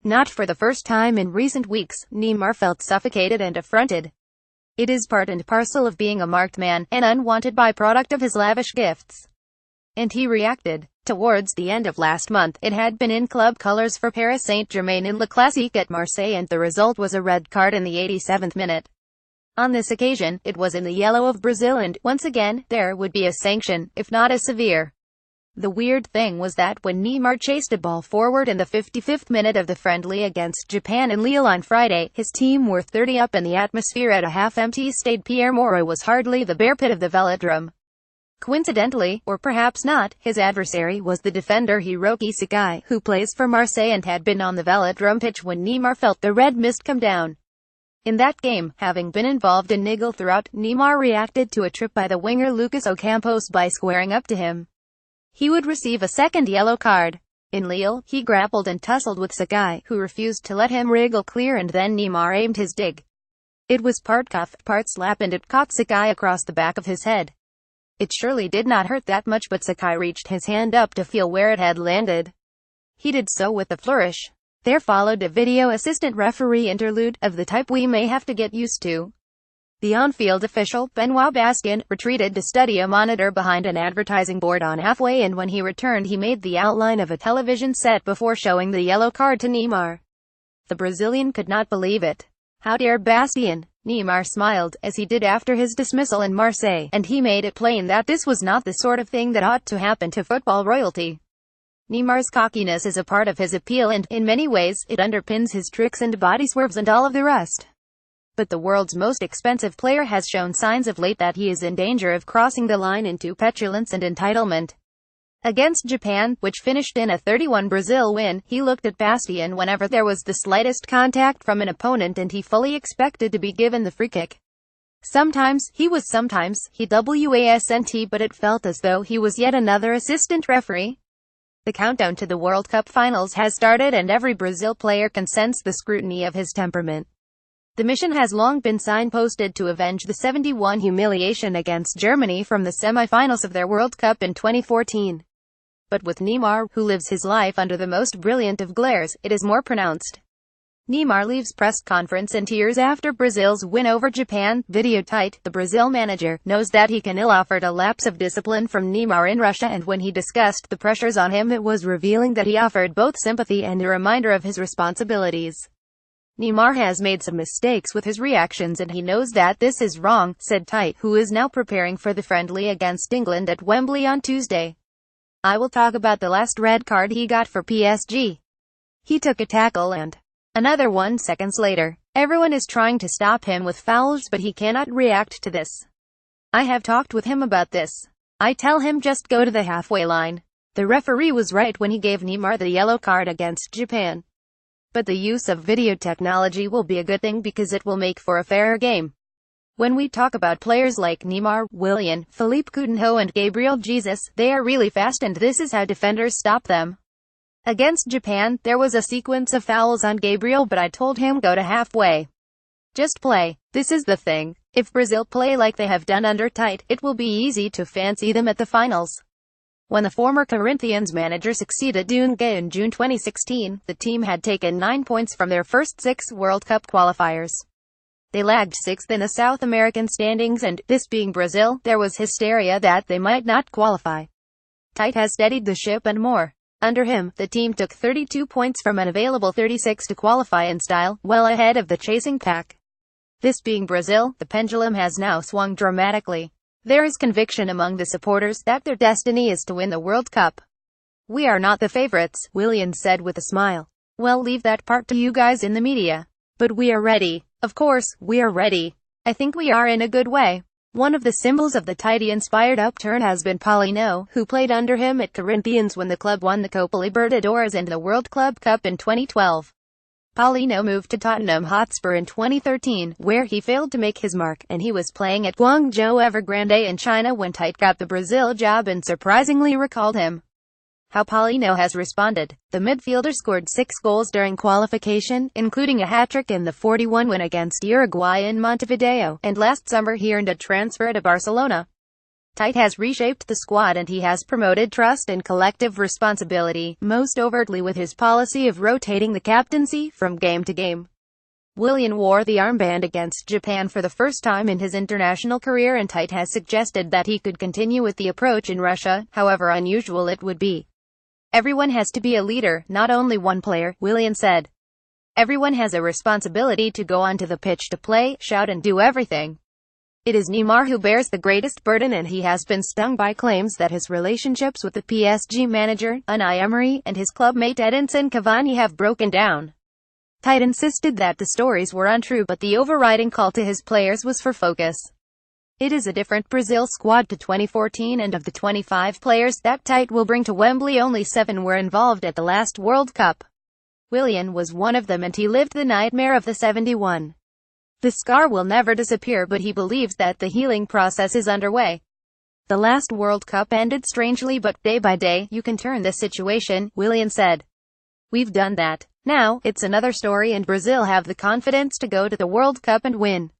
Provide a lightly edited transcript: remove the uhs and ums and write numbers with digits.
not for the first time in recent weeks, Neymar felt suffocated and affronted. It is part and parcel of being a marked man, an unwanted byproduct of his lavish gifts. And he reacted. Towards the end of last month, it had been in club colours for Paris Saint-Germain in Le Classique at Marseille, and the result was a red card in the 87th minute. On this occasion, it was in the yellow of Brazil, and, once again, there would be a sanction, if not as severe. The weird thing was that when Neymar chased a ball forward in the 55th minute of the friendly against Japan in Lille on Friday, his team were 30 up and the atmosphere at a half-empty Stade Pierre-Mauroy was hardly the bear pit of the velodrome. Coincidentally, or perhaps not, his adversary was the defender Hiroki Sakai, who plays for Marseille and had been on the velodrome pitch when Neymar felt the red mist come down. In that game, having been involved in niggle throughout, Neymar reacted to a trip by the winger Lucas Ocampos by squaring up to him. He would receive a second yellow card. In Lille, he grappled and tussled with Sakai, who refused to let him wriggle clear, and then Neymar aimed his dig. It was part cuff, part slap, and it caught Sakai across the back of his head. It surely did not hurt that much, but Sakai reached his hand up to feel where it had landed. He did so with a flourish. There followed a video assistant referee interlude, of the type we may have to get used to. The on-field official, Benoit Bastien, retreated to study a monitor behind an advertising board on halfway, and when he returned he made the outline of a television set before showing the yellow card to Neymar. The Brazilian could not believe it. How dare Bastien? Neymar smiled, as he did after his dismissal in Marseille, and he made it plain that this was not the sort of thing that ought to happen to football royalty. Neymar's cockiness is a part of his appeal, and, in many ways, it underpins his tricks and body swerves and all of the rest. But the world's most expensive player has shown signs of late that he is in danger of crossing the line into petulance and entitlement. Against Japan, which finished in a 3-1 Brazil win, he looked at Bastien whenever there was the slightest contact from an opponent, and he fully expected to be given the free kick. Sometimes he wasn't, but it felt as though he was yet another assistant referee. The countdown to the World Cup finals has started, and every Brazil player can sense the scrutiny of his temperament. The mission has long been signposted to avenge the 7-1 humiliation against Germany from the semi-finals of their World Cup in 2014. But with Neymar, who lives his life under the most brilliant of glares, it is more pronounced. Neymar leaves press conference in tears after Brazil's win over Japan. Video tight. The Brazil manager knows that he can ill afford a lapse of discipline from Neymar in Russia, and when he discussed the pressures on him, it was revealing that he offered both sympathy and a reminder of his responsibilities. Neymar has made some mistakes with his reactions, and he knows that this is wrong, said Tite, who is now preparing for the friendly against England at Wembley on Tuesday. I will talk about the last red card he got for PSG. He took a tackle and another 1 seconds later. Everyone is trying to stop him with fouls, but he cannot react to this. I have talked with him about this. I tell him just go to the halfway line. The referee was right when he gave Neymar the yellow card against Japan. But the use of video technology will be a good thing because it will make for a fairer game. When we talk about players like Neymar, Willian, Philippe Coutinho and Gabriel Jesus, they are really fast, and this is how defenders stop them. Against Japan, there was a sequence of fouls on Gabriel, but I told him go to halfway. Just play. This is the thing. If Brazil play like they have done under Tite, it will be easy to fancy them at the finals. When the former Corinthians manager succeeded Dunga in June 2016, the team had taken 9 points from their first 6 World Cup qualifiers. They lagged 6th in the South American standings, and, this being Brazil, there was hysteria that they might not qualify. Tite has steadied the ship and more. Under him, the team took 32 points from an available 36 to qualify in style, well ahead of the chasing pack. This being Brazil, the pendulum has now swung dramatically. There is conviction among the supporters that their destiny is to win the World Cup. We are not the favorites, Willian said with a smile. Well, leave that part to you guys in the media. But we are ready. Of course, we are ready. I think we are in a good way. One of the symbols of the Tite-inspired upturn has been Paulino, who played under him at Corinthians when the club won the Copa Libertadores and the World Club Cup in 2012. Paulino moved to Tottenham Hotspur in 2013, where he failed to make his mark, and he was playing at Guangzhou Evergrande in China when Tite got the Brazil job and surprisingly recalled him. How Paulino has responded. The midfielder scored 6 goals during qualification, including a hat-trick in the 4-1 win against Uruguay in Montevideo, and last summer he earned a transfer to Barcelona. Tite has reshaped the squad and he has promoted trust and collective responsibility, most overtly with his policy of rotating the captaincy from game to game. Willian wore the armband against Japan for the first time in his international career, and Tite has suggested that he could continue with the approach in Russia, however unusual it would be. Everyone has to be a leader, not only one player, Willian said. Everyone has a responsibility to go onto the pitch to play, shout and do everything. It is Neymar who bears the greatest burden, and he has been stung by claims that his relationships with the PSG manager, Unai Emery, and his clubmate Edinson Cavani have broken down. Tite insisted that the stories were untrue, but the overriding call to his players was for focus. It is a different Brazil squad to 2014, and of the 25 players that Tite will bring to Wembley, only 7 were involved at the last World Cup. Willian was one of them, and he lived the nightmare of the 71. The scar will never disappear, but he believes that the healing process is underway. The last World Cup ended strangely, but day by day, you can turn this situation, Willian said. We've done that. Now, it's another story, and Brazil have the confidence to go to the World Cup and win.